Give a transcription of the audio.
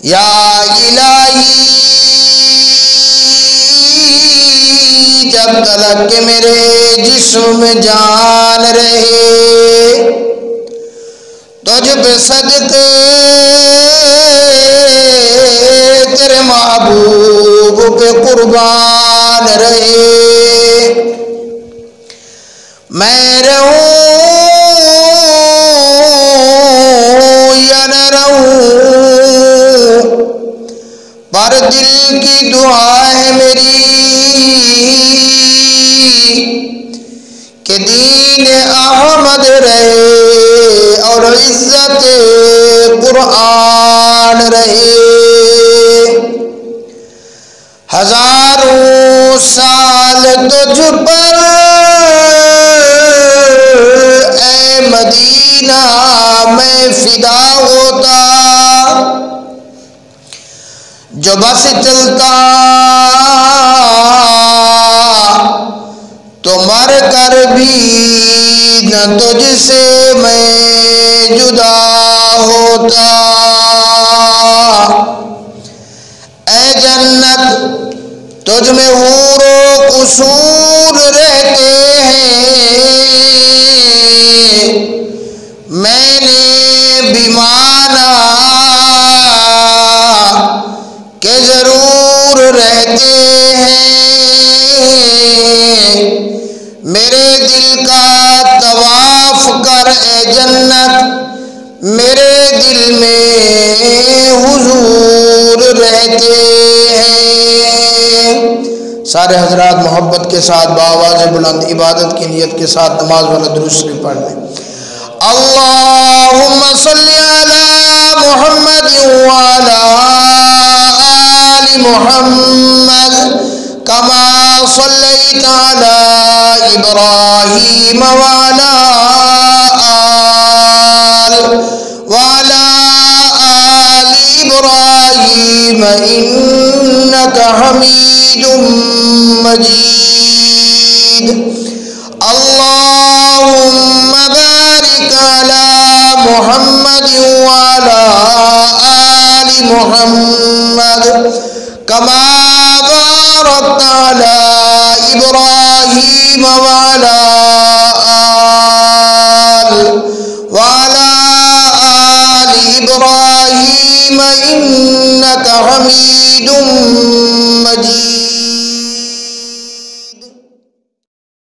یا الہی جب تلک کہ میرے جسم میں جان رہے تجھ پہ صدقے تیرے محبوب پہ قربان رہے میں رہوں یا نہ رہوں پر دل کی دعا ہے میری کہ دین احمد رہے اور عزت قرآن رہے ہزاروں سال تجھ پر اے مدینہ میں فدا ہوتا جو بس چلتا تو مر کر بھی نہ تجھ سے میں جدا ہوتا اے جنت تجھ میں حور و قصور رہتے ہیں میں نے بھی مانا کہ ضرور رہتے ہیں میرے دل کا طواف کر اے جنت میرے دل میں حضور رہتے ہیں سارے حضرات محبت کے ساتھ بآواز بلند عبادت کی نیت کے ساتھ نماز والا درود شریف پڑھ لیں اللہم صلی علی محمد وعلی آل محمد کما صلیت علی ابراہیم وعلی آل ابراہیم انکا حمید مجید اللہم بارک علی محمد وعلی آل محمد کما بارکت علی ابراہیم وعلی